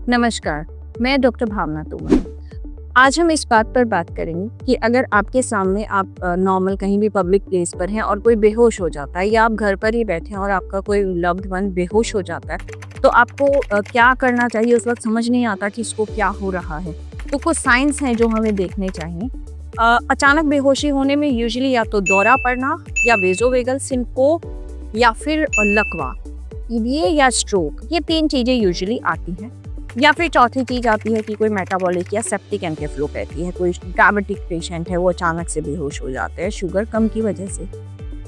नमस्कार, मैं डॉक्टर भावना तोमर। आज हम इस बात पर बात करेंगे कि अगर आपके सामने आप नॉर्मल कहीं भी पब्लिक प्लेस पर हैं और कोई बेहोश हो जाता है या आप घर पर ही बैठे हैं और आपका कोई लव्ड वन बेहोश हो जाता है तो आपको क्या करना चाहिए। उस वक्त समझ नहीं आता कि इसको क्या हो रहा है। तो कुछ साइंस हैं जो हमें देखने चाहिए। अचानक बेहोशी होने में यूजुअली या तो दौरा पड़ना या वेज़ोवेगल सिनकोप या फिर लकवा, ये या स्ट्रोक, ये 3 चीज़ें यूजुअली आती हैं। या फिर चौथी चीज़ आती है कि कोई मेटाबॉलिक या सेप्टिक एन्केफेलोपैथी है, कोई डायबिटिक पेशेंट है वो अचानक से बेहोश हो जाते हैं शुगर कम की वजह से।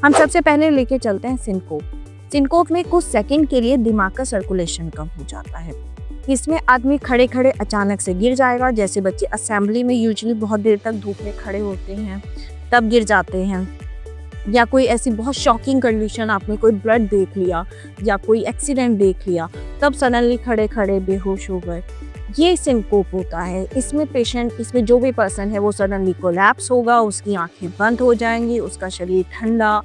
हम सबसे पहले लेके चलते हैं सिनकोप। सिनकोप में कुछ सेकंड के लिए दिमाग का सर्कुलेशन कम हो जाता है। इसमें आदमी खड़े खड़े अचानक से गिर जाएगा, जैसे बच्चे असेंबली में यूजुअली बहुत देर तक धूप में खड़े होते हैं तब गिर जाते हैं, या कोई ऐसी बहुत शॉकिंग कंडीशन, आपने कोई ब्लड देख लिया या कोई एक्सीडेंट देख लिया तब सडनली खड़े खड़े बेहोश हो गए, ये सिनकोप होता है। इसमें जो भी पर्सन है वो सडनली कोलैप्स होगा, उसकी आंखें बंद हो जाएंगी, उसका शरीर ठंडा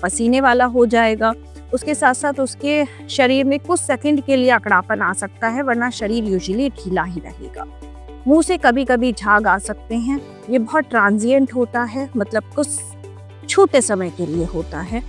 पसीने वाला हो जाएगा। उसके साथ साथ उसके शरीर में कुछ सेकंड के लिए अकड़ापन आ सकता है, वरना शरीर यूजुअली ढीला ही रहेगा। मुंह से कभी कभी झाग आ सकते हैं, ये बहुत ट्रांजिएंट होता है, मतलब कुछ छोटे समय के लिए होता है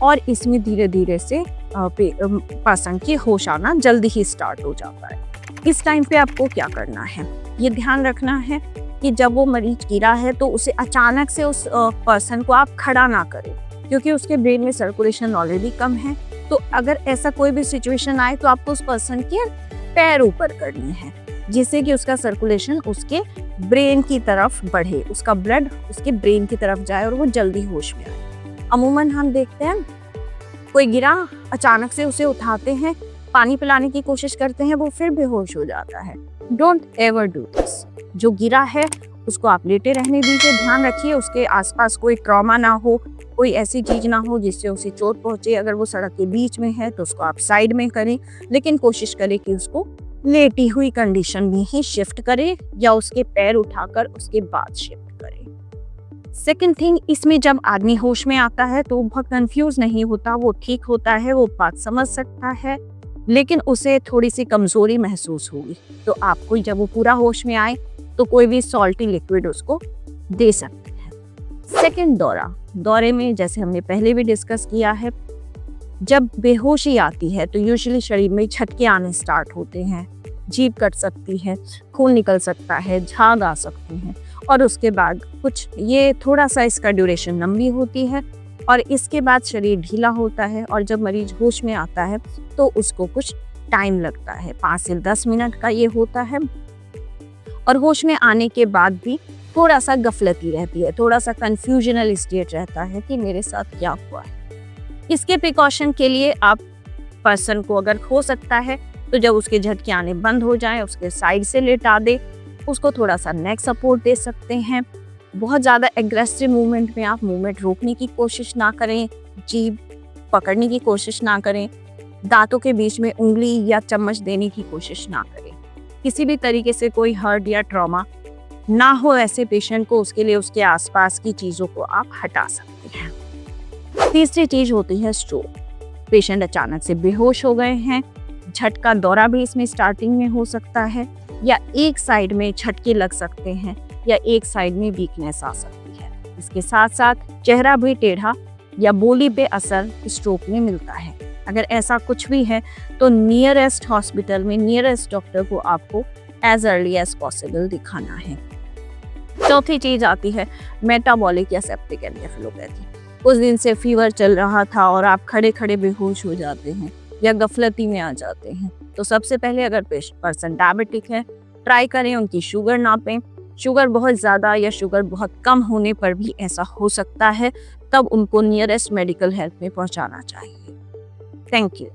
और इसमें धीरे धीरे से पर्सन की होश आना जल्दी ही स्टार्ट हो जाता है। इस टाइम पे आपको क्या करना है, ये ध्यान रखना है कि जब वो मरीज गिरा है तो उसे अचानक से उस पर्सन को आप खड़ा ना करें, क्योंकि उसके ब्रेन में सर्कुलेशन ऑलरेडी कम है। तो अगर ऐसा कोई भी सिचुएशन आए तो आपको उस पर्सन के पैर ऊपर करने हैं, जिससे कि उसका सर्कुलेशन उसके ब्रेन की तरफ बढ़े, उसका ब्लड उसके ब्रेन की तरफ जाए और वो जल्दी होश में आए। अमूमन हम देखते हैं कोई गिरा, अचानक से उसे उठाते हैं, पानी पिलाने की कोशिश करते हैं, वो फिर बेहोश हो जाता है। Don't ever do this. जो गिरा है उसको आप लेटे रहने दीजिए। ध्यान रखिए उसके आसपास कोई ट्रॉमा ना हो, कोई ऐसी चीज ना हो जिससे उसे चोट पहुंचे। अगर वो सड़क के बीच में है तो उसको आप साइड में करें, लेकिन कोशिश करें कि उसको लेटी हुई कंडीशन में ही शिफ्ट करें या उसके पैर उठाकर उसके बाद शिफ्ट करें। सेकंड थिंग, इसमें जब आदमी होश में आता है तो बहुत कंफ्यूज नहीं होता, वो ठीक होता है, वो बात समझ सकता है, लेकिन उसे थोड़ी सी कमजोरी महसूस होगी। तो आपको जब वो पूरा होश में आए तो कोई भी सॉल्टी लिक्विड उसको दे सकते हैं। सेकंड, दौरे में जैसे हमने पहले भी डिस्कस किया है, जब बेहोशी आती है तो यूजुअली शरीर में झटके आने स्टार्ट होते हैं, जीभ कट सकती है, खून निकल सकता है, झाग आ सकते हैं और उसके बाद ये थोड़ा सा इसका ड्यूरेशन लंबी होती है और इसके बाद शरीर ढीला होता है और जब मरीज होश में आता है तो उसको कुछ टाइम लगता है, 5 से 10 मिनट का ये होता है। और होश में आने के बाद भी थोड़ा सा गफलती रहती है, थोड़ा सा कंफ्यूजनल स्टेट रहता है कि मेरे साथ क्या हुआ है। इसके प्रिकॉशन के लिए आप पर्सन को अगर हो सकता है तो जब उसके झटके आने बंद हो जाए उसके साइड से लेटा दे, उसको थोड़ा सा नेक सपोर्ट दे सकते हैं। बहुत ज़्यादा एग्रेसिव मूवमेंट में आप मूवमेंट रोकने की कोशिश ना करें, जीभ पकड़ने की कोशिश ना करें, दांतों के बीच में उंगली या चम्मच देने की कोशिश ना करें। किसी भी तरीके से कोई हर्ट या ट्रॉमा ना हो ऐसे पेशेंट को, उसके लिए उसके आसपास की चीज़ों को आप हटा सकते हैं। तीसरी चीज होती है स्ट्रोक। पेशेंट अचानक से बेहोश हो गए हैं, झटका दौरा भी इसमें स्टार्टिंग में हो सकता है, या एक साइड में झटके लग सकते हैं या एक साइड में वीकनेस आ सकती है। इसके साथ साथ चेहरा भी टेढ़ा या बोली पे असर स्ट्रोक में मिलता है। अगर ऐसा कुछ भी है तो नियरेस्ट हॉस्पिटल में नियरेस्ट डॉक्टर को आपको एज अर्ली एज पॉसिबल दिखाना है। चौथी चीज आती है मेटाबॉलिक या सेप्टिक एन्केफेलोपैथी। उस दिन से फीवर चल रहा था और आप खड़े खड़े बेहोश हो जाते हैं या गफलती में आ जाते हैं, तो सबसे पहले अगर पर्सन डायबिटिक है ट्राई करें उनकी शुगर नापें। शुगर बहुत ज़्यादा या शुगर बहुत कम होने पर भी ऐसा हो सकता है, तब उनको नियरेस्ट मेडिकल हेल्प में पहुंचाना चाहिए। Thank you.